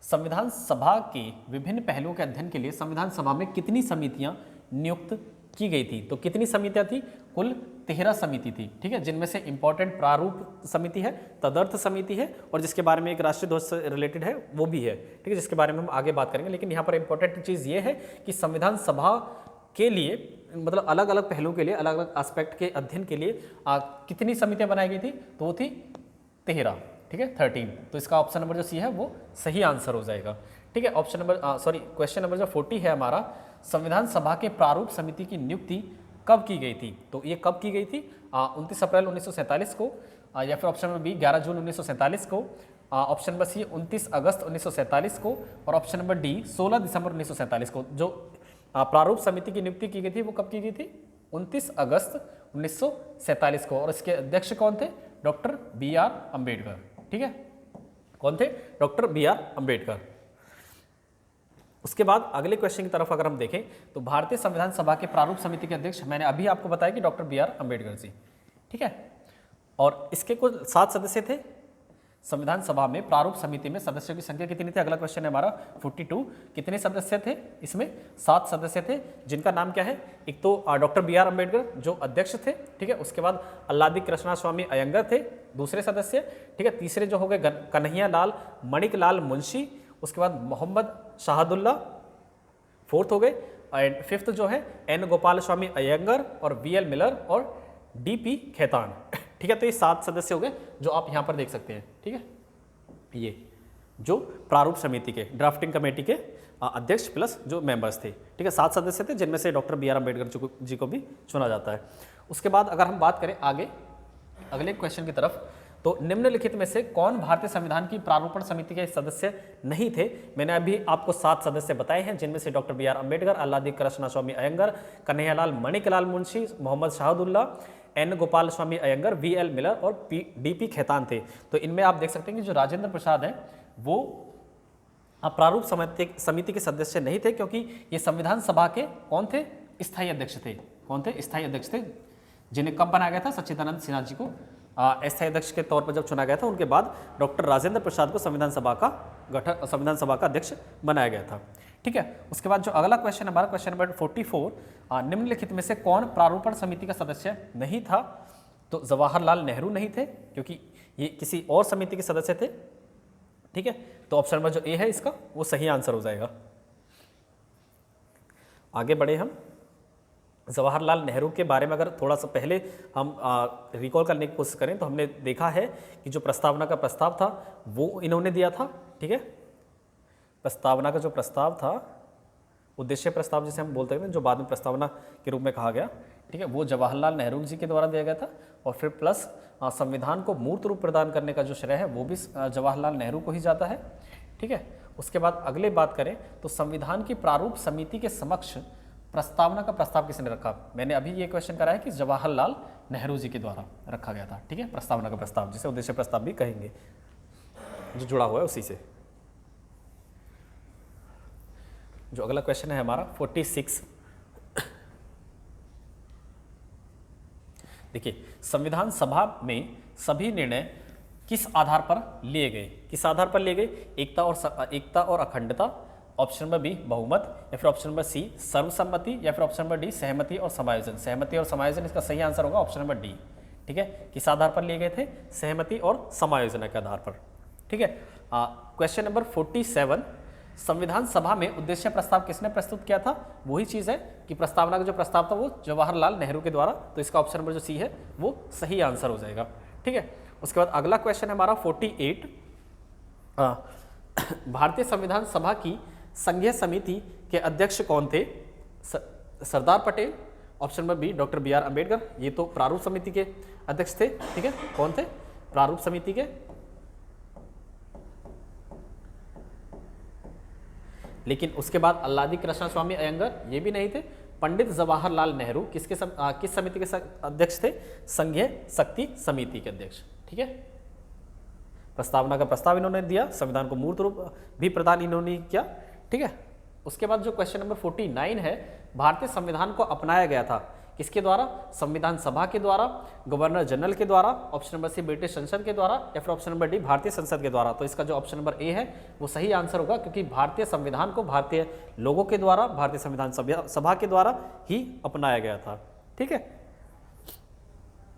संविधान सभा के विभिन्न पहलुओं के अध्ययन के लिए संविधान सभा में कितनी समितियां नियुक्त की गई थी? तो कितनी समितियां थी? कुल 13 समिति थी। ठीक है, जिनमें से इंपॉर्टेंट प्रारूप समिति है, तदर्थ समिति है, और जिसके बारे में एक राष्ट्रीय ध्वज से रिलेटेड है वो भी है। ठीक है, जिसके बारे में हम आगे बात करेंगे, लेकिन यहाँ पर इंपॉर्टेंट चीज़ ये है कि संविधान सभा के लिए मतलब अलग अलग पहलुओं के लिए, अलग अलग एस्पेक्ट के अध्ययन के लिए कितनी समितियां बनाई गई थी? तो वो थी 13। ठीक है, 13। तो इसका ऑप्शन नंबर जो सी है वो सही आंसर हो जाएगा। ठीक है, ऑप्शन नंबर क्वेश्चन नंबर जो 40 है हमारा, संविधान सभा के प्रारूप समिति की नियुक्ति कब की गई थी? तो ये कब की गई थी? 29 अप्रैल 1947 को, या फिर ऑप्शन नंबर बी 11 जून 1947 को, ऑप्शन नंबर सी 29 अगस्त 1947 को, और ऑप्शन नंबर डी 16 दिसंबर 1947 को। जो प्रारूप समिति की नियुक्ति की गई थी वो कब की गई थी? 29 अगस्त 1947 को, और इसके अध्यक्ष कौन थे? Doctor BR Ambedkar. ठीक है, कौन थे? Doctor BR Ambedkar. उसके बाद अगले क्वेश्चन की तरफ अगर हम देखें तो भारतीय संविधान सभा के प्रारूप समिति के अध्यक्ष मैंने अभी आपको बताया कि डॉक्टर BR अम्बेडकर जी। ठीक है, और इसके कुल 7 सदस्य थे। संविधान सभा में प्रारूप समिति में सदस्यों की संख्या कितनी थी? अगला क्वेश्चन है हमारा 42। कितने सदस्य थे इसमें? 7 सदस्य थे, जिनका नाम क्या है? एक तो डॉक्टर BR अम्बेडकर जो अध्यक्ष थे। ठीक है, उसके बाद अल्लादी कृष्णस्वामी अयंगर थे दूसरे सदस्य। ठीक है, तीसरे जो हो गए कन्हैया लाल मणिक लाल मुंशी, उसके बाद मोहम्मद शाहदुल्ला फोर्थ हो गए, एंड फिफ्थ जो है N गोपाल स्वामी अयंगर और VL मिलर और DP खेतान। ठीक है, तो ये 7 सदस्य हो गए जो आप यहाँ पर देख सकते हैं। ठीक है, ये जो प्रारूप समिति के ड्राफ्टिंग कमेटी के अध्यक्ष प्लस जो मेंबर्स थे। ठीक है, 7 सदस्य थे, जिनमें से डॉक्टर BR अम्बेडकर जी को भी चुना जाता है। उसके बाद अगर हम बात करें आगे अगले क्वेश्चन की तरफ, तो निम्नलिखित में से कौन भारतीय संविधान की प्रारूपण समिति के सदस्य नहीं थे? मैंने अभी आपको 7 सदस्य बताए हैं, जिनमें से doctor BR Ambedkar, Alladi Krishnaswami Ayyangar, Kanhaiyalal Maneklal Munshi, Mohammed Saadulla, N Gopalaswami Ayyangar, VL Mitter और DP खेतान थे। तो इनमें आप देख सकते हैं कि जो राजेंद्र प्रसाद हैं वो प्रारूप समिति के सदस्य नहीं थे, क्योंकि ये संविधान सभा के कौन थे? स्थायी अध्यक्ष थे। कौन थे? स्थायी अध्यक्ष थे, जिन्हें कब बनाया गया था? सच्चिदानंद सिन्हा जी को स्थायी अध्यक्ष के तौर पर जब चुना गया था, उनके बाद डॉक्टर राजेंद्र प्रसाद को संविधान सभा का अध्यक्ष बनाया गया था। ठीक है। उसके बाद जो अगला क्वेश्चन हमारा क्वेश्चन नंबर 44, निम्नलिखित में से कौन प्रारूपण समिति का सदस्य नहीं था? तो जवाहरलाल नेहरू नहीं थे, क्योंकि ये किसी और समिति के सदस्य थे, ठीक है। तो ऑप्शन नंबर जो ए है इसका वो सही आंसर हो जाएगा। आगे बढ़े हम। जवाहरलाल नेहरू के बारे में अगर थोड़ा सा पहले हम रिकॉल करने की कोशिश करें तो हमने देखा है कि जो प्रस्तावना का प्रस्ताव था वो इन्होंने दिया था, ठीक है। प्रस्तावना का जो प्रस्ताव था, उद्देश्य प्रस्ताव जिसे हम बोलते हैं, जो बाद में प्रस्तावना के रूप में कहा गया, ठीक है, वो जवाहरलाल नेहरू जी के द्वारा दिया गया था। और फिर प्लस संविधान को मूर्त रूप प्रदान करने का जो श्रेय है वो भी जवाहरलाल नेहरू को ही जाता है, ठीक है। उसके बाद अगले बात करें तो संविधान की प्रारूप समिति के समक्ष प्रस्तावना का प्रस्ताव किसने रखा? मैंने अभी ये क्वेश्चन करा है कि जवाहरलाल नेहरू जी के द्वारा रखा गया था, ठीक है, प्रस्तावना का प्रस्ताव, जिसे उद्देश्य प्रस्ताव भी कहेंगे, जो जुड़ा हुआ है उसी से। जो अगला क्वेश्चन है हमारा 46, देखिए, संविधान सभा में सभी निर्णय किस आधार पर लिए गए? किस आधार पर लिए गए? एकता और अखंडता, ऑप्शन नंबर बी बहुमत, या फिर ऑप्शन नंबर सी सर्वसम्मति, या फिर ऑप्शन नंबर डी सहमति और समायोजन। सहमति और समायोजन, इसका सही आंसर होगा ऑप्शन नंबर डी, ठीक है। किस आधार पर लिए गए थे? सहमति और समायोजन के आधार पर, ठीक है। क्वेश्चन नंबर 47, संविधान सभा में उद्देश्य प्रस्ताव किसने प्रस्तुत किया था? वही चीज़ है कि प्रस्तावना का जो प्रस्ताव था वो जवाहरलाल नेहरू के द्वारा, तो इसका ऑप्शन नंबर जो सी है वो सही आंसर हो जाएगा, ठीक है। उसके बाद अगला क्वेश्चन है हमारा 48, भारतीय संविधान सभा की संघीय समिति के अध्यक्ष कौन थे? Sardar Patel, option number B doctor B R Ambedkar, ये तो प्रारूप समिति के अध्यक्ष थे, ठीक है। कौन थे? प्रारूप समिति के, लेकिन उसके बाद अल्लादी कृष्ण स्वामी अयंगर, ये भी नहीं थे। पंडित जवाहरलाल नेहरू किस समिति के अध्यक्ष थे? संघीय शक्ति समिति के अध्यक्ष, ठीक है। प्रस्तावना का प्रस्ताव इन्होंने दिया, संविधान को मूर्त रूप भी प्रदान इन्होंने किया, ठीक है। उसके बाद जो क्वेश्चन नंबर 49 है, भारतीय संविधान को अपनाया गया था किसके द्वारा? संविधान सभा के द्वारा, गवर्नर जनरल के द्वारा, ऑप्शन नंबर सी ब्रिटिश संसद के द्वारा, या फिर ऑप्शन नंबर डी भारतीय संसद के द्वारा। तो इसका जो ऑप्शन नंबर ए है वो सही आंसर होगा, क्योंकि भारतीय संविधान को भारतीय लोगों के द्वारा, भारतीय संविधान सभा के द्वारा ही अपनाया गया था, ठीक है।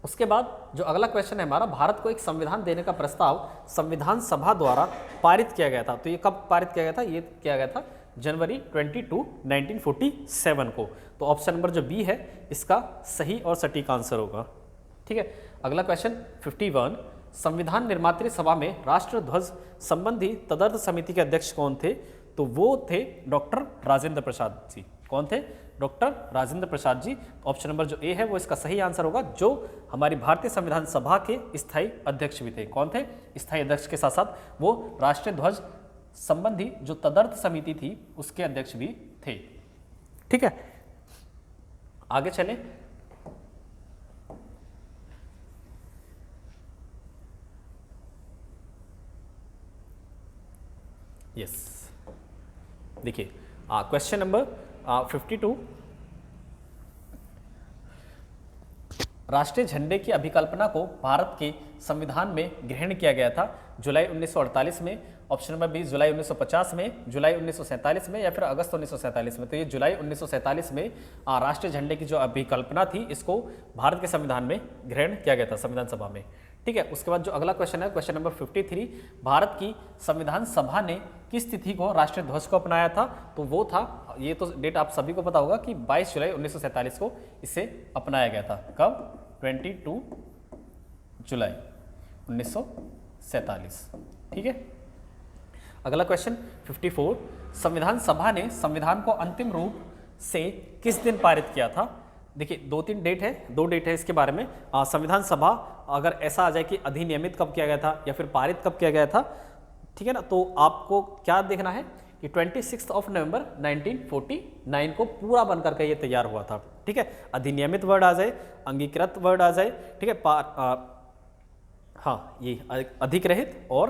उसके बाद जो अगला क्वेश्चन है हमारा, भारत को एक संविधान देने का प्रस्ताव संविधान सभा द्वारा पारित किया गया था। तो ये कब पारित किया गया था? ये किया गया था जनवरी 22, 1947 को। तो ऑप्शन नंबर जो बी है इसका सही और सटीक आंसर होगा, ठीक है। अगला क्वेश्चन 51, संविधान निर्मात्री सभा में राष्ट्र ध्वज संबंधी तदर्थ समिति के अध्यक्ष कौन थे? तो वो थे डॉक्टर राजेंद्र प्रसाद जी। कौन थे? Doctor Rajendra Prasad ji. Option number जो ए है वो इसका सही आंसर होगा, जो हमारी भारतीय संविधान सभा के स्थायी अध्यक्ष भी थे। कौन थे? स्थायी अध्यक्ष के साथ साथ वो राष्ट्रीय ध्वज संबंधी जो तदर्थ समिति थी उसके अध्यक्ष भी थे, ठीक है। आगे चलें। यस, देखिए क्वेश्चन नंबर 52, राष्ट्रीय झंडे की अभिकल्पना को भारत के संविधान में ग्रहण किया गया था जुलाई 1948 में, ऑप्शन नंबर बी जुलाई 1950 में, जुलाई 1947 में, या फिर अगस्त 1947 में। तो ये जुलाई 1947 में राष्ट्रीय झंडे की जो अभिकल्पना थी इसको भारत के संविधान में ग्रहण किया गया था संविधान सभा में, ठीक है। उसके बाद जो अगला क्वेश्चन है क्वेश्चन नंबर 53, भारत की संविधान सभा ने किस तिथि को राष्ट्रीय ध्वज को अपनाया था? तो वो था, ये तो डेट आप सभी को पता होगा कि 22 जुलाई 1947 को इसे अपनाया गया था। कब? 22 जुलाई 1947, ठीक है। अगला क्वेश्चन 54, संविधान सभा ने संविधान को अंतिम रूप से किस दिन पारित किया था? देखिए दो डेट है इसके बारे में। संविधान सभा अगर ऐसा आ जाए कि अधिनियमित कब किया गया था या फिर पारित कब किया गया था, ठीक है ना, तो आपको क्या देखना है कि 26 नवंबर 1949 को पूरा बनकर के ये तैयार हुआ था, ठीक है। अधिनियमित वर्ड आ जाए, अंगीकृत वर्ड आ जाए, ठीक है, हाँ ये अधिग्रहित और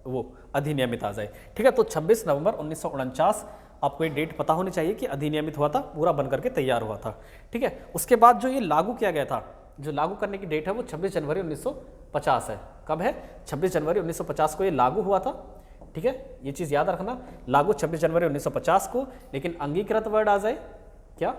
वो अधिनियमित आ जाए, ठीक है। तो 26 नवंबर 1949 आपको ये डेट पता होनी चाहिए कि अधिनियमित हुआ था, पूरा बनकर के तैयार हुआ था, ठीक है। उसके बाद जो ये लागू किया गया था, जो लागू करने की डेट है वो 26 जनवरी 1950 है। कब है? 26 जनवरी 1950 को ये लागू हुआ था, ठीक है, ये चीज़ याद रखना। लागू 26 जनवरी 1950 को, लेकिन अंगीकृत वर्ड आ जाए क्या,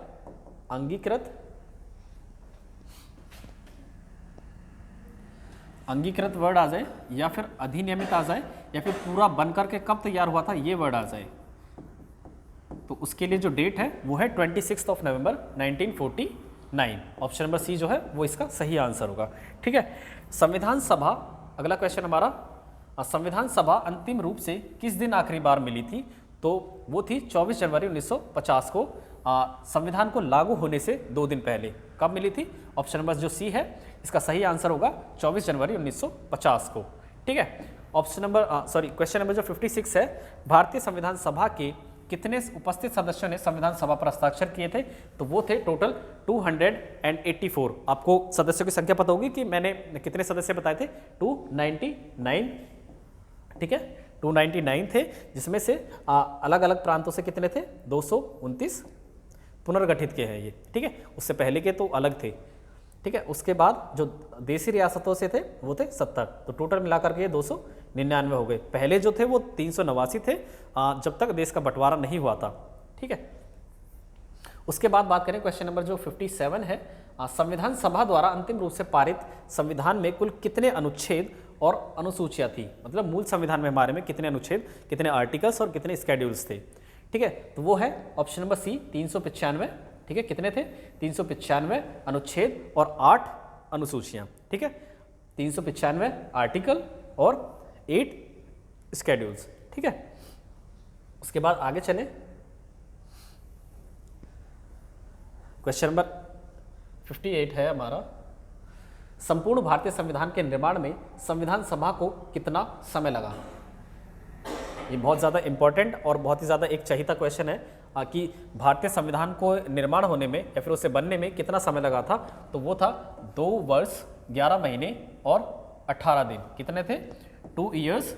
अंगीकृत वर्ड आ जाए, या फिर अधिनियमित आ जाए, या फिर पूरा बनकर के कब तैयार हुआ था ये वर्ड आ जाए, तो उसके लिए जो डेट है वो है 26 नवंबर 1949। ऑप्शन नंबर सी जो है वो इसका सही आंसर होगा। ठीक है, संविधान सभा, अगला क्वेश्चन हमारा, संविधान सभा अंतिम रूप से किस दिन आखिरी बार मिली थी, तो वो थी 24 जनवरी 1950 को, संविधान को लागू होने से 2 दिन पहले। कब मिली थी, ऑप्शन नंबर जो सी है इसका सही आंसर होगा 24 जनवरी 1950 को। ठीक है, ऑप्शन नंबर क्वेश्चन नंबर जो 56 है, भारतीय संविधान सभा के कितने उपस्थित सदस्यों ने संविधान सभा पर हस्ताक्षर किए थे, तो वो थे टोटल 284। आपको सदस्यों की संख्या पता होगी कि मैंने कितने सदस्य बताए थे, 299। ठीक है, 299 थे, जिसमें से अलग अलग प्रांतों से कितने थे, 229 पुनर्गठित के हैं ये। ठीक है, उससे पहले के तो अलग थे। ठीक है, उसके बाद जो देशी रियासतों से थे वो थे 70, तो टोटल मिलाकर के ये 299 हो गए। पहले जो थे वो 389 थे, जब तक देश का बंटवारा नहीं हुआ था। ठीक है, उसके बाद बात करें क्वेश्चन नंबर जो 57 है, संविधान सभा द्वारा अंतिम रूप से पारित संविधान में कुल कितने अनुच्छेद और अनुसूचियां थी, मतलब मूल संविधान में हमारे में कितने अनुच्छेद, कितने आर्टिकल्स और कितने स्केड्यूल्स थे। ठीक है, तो वो है ऑप्शन नंबर सी 395। ठीक है, कितने थे, 395 अनुच्छेद और 8 अनुसूचियां। ठीक है, 395 आर्टिकल और 8 स्केड्यूल्स। ठीक है, उसके बाद आगे चले, क्वेश्चन नंबर 58 है हमारा, संपूर्ण भारतीय संविधान के निर्माण में संविधान सभा को कितना समय लगा। ये बहुत ज़्यादा इंपॉर्टेंट और बहुत ही ज़्यादा एक चहिता क्वेश्चन है कि भारतीय संविधान को निर्माण होने में या फिर उसे बनने में कितना समय लगा था, तो वो था 2 वर्ष 11 महीने और 18 दिन। कितने थे, 2 years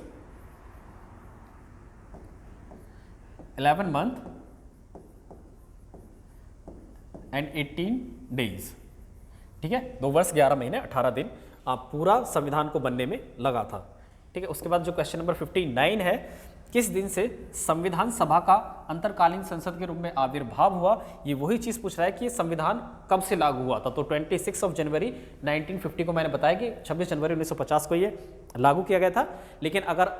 11 month and 18 days। ठीक है, 2 वर्ष 11 महीने 18 दिन पूरा संविधान को बनने में लगा था। ठीक है, उसके बाद जो क्वेश्चन नंबर 59 है, किस दिन से संविधान सभा का अंतरकालीन संसद के रूप में आविर्भाव हुआ, ये वही चीज़ पूछ रहा है कि ये संविधान कब से लागू हुआ था। तो 26 जनवरी 1950 को मैंने बताया कि 26 जनवरी 1950 को ये लागू किया गया था। लेकिन अगर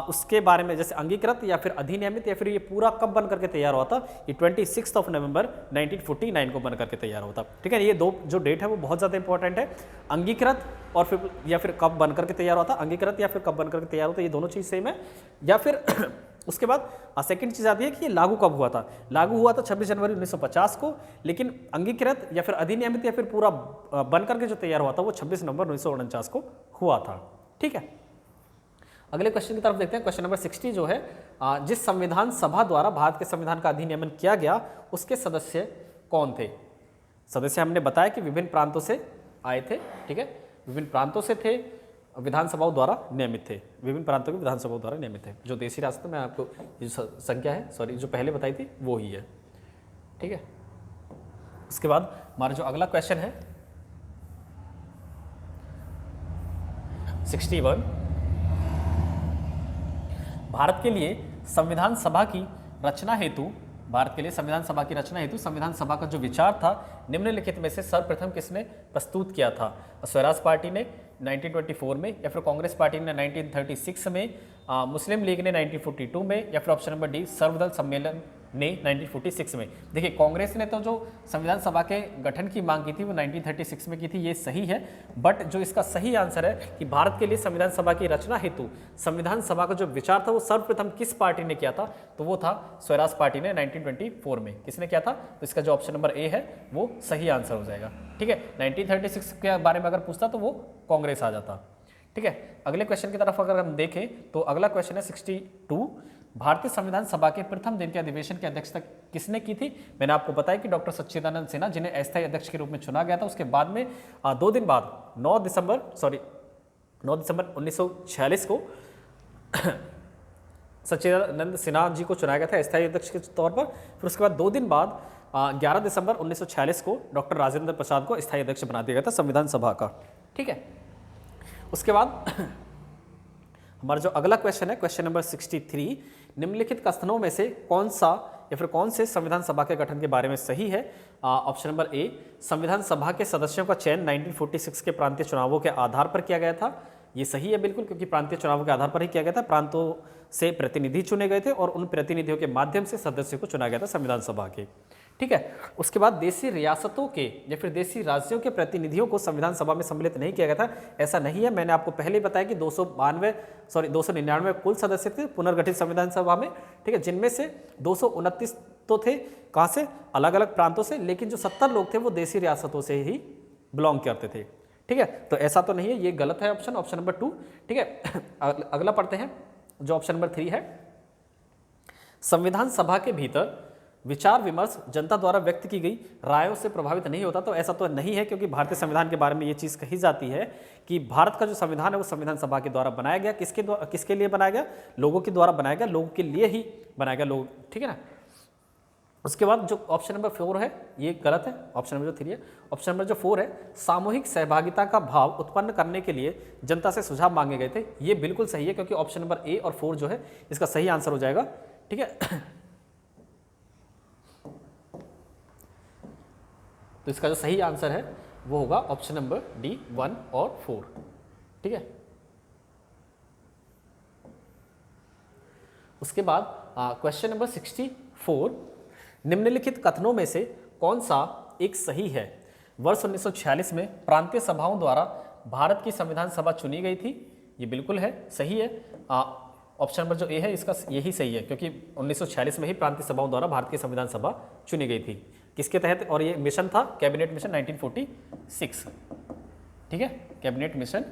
उसके बारे में जैसे अंगीकृत या फिर अधिनियमित या फिर ये पूरा कब बन करके तैयार हुआ था, ये 26 नवंबर 1949 को बन करके तैयार हुआ था। ठीक है, ये 2 जो डेट है वो बहुत ज़्यादा इंपॉर्टेंट है, अंगीकृत और फिर या फिर कब बन करके तैयार हुआ था, अंगीकृत या फिर कब बन करके तैयार हुआ था, ये दोनों चीज़ सेम है। या फिर उसके बाद सेकंड चीज़ आती है कि ये लागू कब हुआ था। लागू हुआ था 26 जनवरी 1950 को, लेकिन अंगीकृत या फिर अधिनियमित या फिर पूरा बन करके जो तैयार हुआ था वो 26 नवंबर 1949 को हुआ था। ठीक है, अगले क्वेश्चन की तरफ देखते हैं। क्वेश्चन नंबर 60 जो है, जिस संविधान सभा द्वारा भारत के संविधान का अधिनियमन किया गया उसके सदस्य कौन थे। सदस्य हमने बताया कि विभिन्न प्रांतों से आए थे। ठीक है, विभिन्न प्रांतों से थे, विधानसभाओं द्वारा नियमित थे, विभिन्न प्रांतों की विधानसभाओं द्वारा नियमित थे। जो देशी रास्ते में आपको जो संख्या है जो पहले बताई थी वो ही है। ठीक है, उसके बाद हमारा जो अगला क्वेश्चन है 61, भारत के लिए संविधान सभा की रचना हेतु संविधान सभा का जो विचार था निम्नलिखित में से सर्वप्रथम किसने प्रस्तुत किया था। स्वराज पार्टी ने 1924 में, या फिर कांग्रेस पार्टी ने 1936 में, मुस्लिम लीग ने 1942 में, या फिर ऑप्शन नंबर डी सर्वदल सम्मेलन ने 1946 में। देखिए, कांग्रेस ने तो जो संविधान सभा के गठन की मांग की थी वो 1936 में की थी, ये सही है। बट जो इसका सही आंसर है कि भारत के लिए संविधान सभा की रचना हेतु संविधान सभा का जो विचार था वो सर्वप्रथम किस पार्टी ने किया था, तो वो था स्वराज पार्टी ने 1924 में। किसने किया था, तो इसका जो ऑप्शन नंबर ए है वो सही आंसर हो जाएगा। ठीक है, 1936 के बारे में अगर पूछता तो वो कांग्रेस आ जाता। ठीक है, अगले क्वेश्चन की तरफ अगर हम देखें तो अगला क्वेश्चन है 62, भारतीय संविधान सभा के प्रथम दिन के अधिवेशन की अध्यक्षता किसने की थी। मैंने आपको बताया कि डॉक्टर सच्चिदानंद सिन्हा, जिन्हें अस्थायी अध्यक्ष के रूप में चुना गया था। उसके बाद में 2 दिन बाद 9 दिसंबर 1946 को सच्चिदानंद सिन्हा जी को चुनाया गया था अस्थायी अध्यक्ष के तौर पर। फिर उसके बाद 2 दिन बाद 11 दिसंबर 1946 को डॉक्टर राजेंद्र प्रसाद को अस्थायी अध्यक्ष बना दिया गया था संविधान सभा का। ठीक है, उसके बाद हमारा जो अगला क्वेश्चन है क्वेश्चन नंबर 63, निम्नलिखित कथनों में से कौन सा या फिर कौन से संविधान सभा के गठन के बारे में सही है? ऑप्शन नंबर ए, संविधान सभा के सदस्यों का चयन 1946 के प्रांतीय चुनावों के आधार पर किया गया था। ये सही है बिल्कुल, क्योंकि प्रांतीय चुनावों के आधार पर ही किया गया था। प्रांतों से प्रतिनिधि चुने गए थे और उन प्रतिनिधियों के माध्यम से सदस्यों को चुना गया था संविधान सभा के। ठीक है, उसके बाद देशी रियासतों के या फिर देशी राज्यों के प्रतिनिधियों को संविधान सभा में सम्मिलित नहीं किया गया था। ऐसा नहीं है, मैंने आपको पहले बताया कि 299 कुल सदस्य थे पुनर्गठित संविधान सभा में। ठीक है, जिनमें से 229 तो थे कहाँ से? अलग अलग प्रांतों से, लेकिन जो 70 लोग थे वो देशी रियासतों से ही बिलोंग करते थे। ठीक है, तो ऐसा तो नहीं है, ये गलत है ऑप्शन नंबर 2। ठीक है, अगला पढ़ते हैं जो ऑप्शन नंबर 3 है। संविधान सभा के भीतर विचार विमर्श जनता द्वारा व्यक्त की गई रायों से प्रभावित नहीं होता। तो ऐसा तो नहीं है, क्योंकि भारतीय संविधान के बारे में ये चीज़ कही जाती है कि भारत का जो संविधान है वो संविधान सभा के द्वारा बनाया गया। किसके लिए बनाया गया? लोगों के द्वारा बनाया गया, लोगों के लिए ही बनाया गया, लोग। ठीक है ना। उसके बाद जो ऑप्शन नंबर 4 है ये गलत है, ऑप्शन नंबर जो 3 है। ऑप्शन नंबर जो 4 है, सामूहिक सहभागिता का भाव उत्पन्न करने के लिए जनता से सुझाव मांगे गए थे। ये बिल्कुल सही है, क्योंकि ऑप्शन नंबर ए और 4 जो है इसका सही आंसर हो जाएगा। ठीक है, तो इसका जो सही आंसर है वो होगा ऑप्शन नंबर डी 1 और 4। ठीक है, उसके बाद क्वेश्चन नंबर 64, निम्नलिखित कथनों में से कौन सा एक सही है? वर्ष 1946 में प्रांतीय सभाओं द्वारा भारत की संविधान सभा चुनी गई थी। ये बिल्कुल है, सही है। ऑप्शन नंबर जो ए है इसका यही सही है, क्योंकि 1946 में ही प्रांतीय सभाओं द्वारा भारत की संविधान सभा चुनी गई थी। किसके तहत? और ये मिशन था कैबिनेट मिशन 1946। ठीक है, कैबिनेट मिशन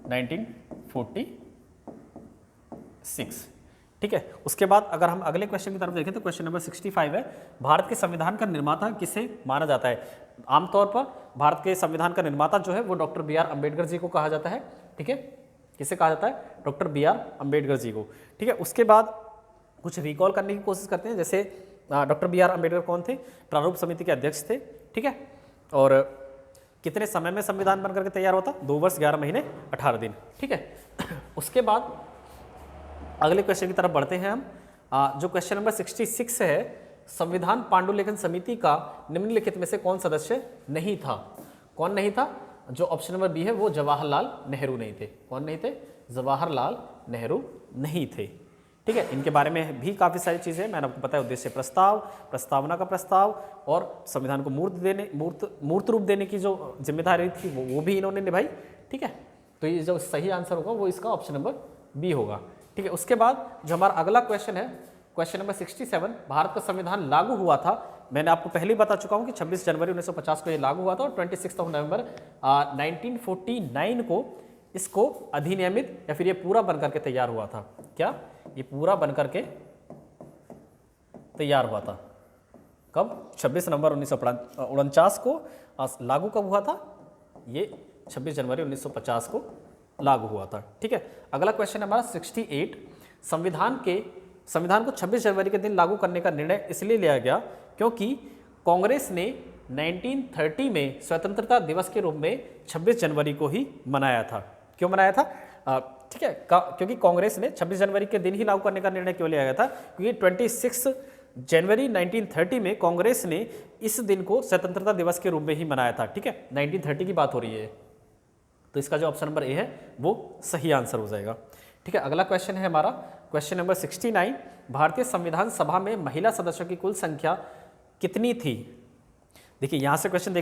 1946। ठीक है, उसके बाद अगर हम अगले क्वेश्चन की तरफ देखें तो क्वेश्चन नंबर 65 है, भारत के संविधान का निर्माता किसे माना जाता है? आमतौर पर भारत के संविधान का निर्माता जो है वो डॉक्टर बी.आर. अम्बेडकर जी को कहा जाता है। ठीक है, किसे कहा जाता है? Doctor B R. अम्बेडकर जी को। ठीक है, उसके बाद कुछ रिकॉल करने की कोशिश करते हैं, जैसे डॉक्टर बी.आर. अम्बेडकर कौन थे? प्रारूप समिति के अध्यक्ष थे। ठीक है, और कितने समय में संविधान बनकर के तैयार होता? 2 वर्ष 11 महीने 18 दिन। ठीक है, उसके बाद अगले क्वेश्चन की तरफ बढ़ते हैं हम। जो क्वेश्चन नंबर 66 है, संविधान पांडुलिखन समिति का निम्नलिखित में से कौन सदस्य नहीं था? कौन नहीं था? जो ऑप्शन नंबर बी है वो जवाहरलाल नेहरू नहीं थे। कौन नहीं थे? जवाहरलाल नेहरू नहीं थे। ठीक है, इनके बारे में भी काफ़ी सारी चीज़ें मैंने आपको बताया। उद्देश्य प्रस्ताव, प्रस्तावना का प्रस्ताव और संविधान को मूर्त रूप देने की जो जिम्मेदारी थी वो भी इन्होंने निभाई। ठीक है, तो ये जो सही आंसर होगा वो इसका ऑप्शन नंबर बी होगा। ठीक है, उसके बाद जो हमारा अगला क्वेश्चन है क्वेश्चन नंबर 67, भारत का संविधान लागू हुआ था। मैंने आपको पहले ही बता चुका हूँ कि 26 जनवरी 1950 को ये लागू हुआ था और 26 नवंबर 1949 को इसको अधिनियमित या फिर ये पूरा बनकर के तैयार हुआ था। क्या? ये पूरा बनकर के तैयार हुआ था। कब? 26 नवंबर 1949 को लागू कब हुआ था? ये 26 जनवरी 1950 को लागू हुआ था। ठीक है, अगला क्वेश्चन हमारा 68, संविधान को 26 जनवरी के दिन लागू करने का निर्णय इसलिए लिया गया क्योंकि कांग्रेस ने 1930 में स्वतंत्रता दिवस के रूप में 26 जनवरी को ही मनाया था। क्यों मनाया था? ठीक है, क्योंकि कांग्रेस ने 26 जनवरी के दिन ही लागू करने का निर्णय क्यों लिया गया था? क्योंकि 26 जनवरी 1930 में कांग्रेस ने इस दिन को स्वतंत्रता दिवस के रूप में ही मनाया था। ठीक है, 1930 की बात हो रही है, तो इसका जो ऑप्शन नंबर ए है वो सही आंसर हो जाएगा। ठीक है, अगला क्वेश्चन है हमारा क्वेश्चन नंबर 69, भारतीय संविधान सभा में महिला सदस्यों की कुल संख्या कितनी थी? देखिए यहाँ से क्वेश्चन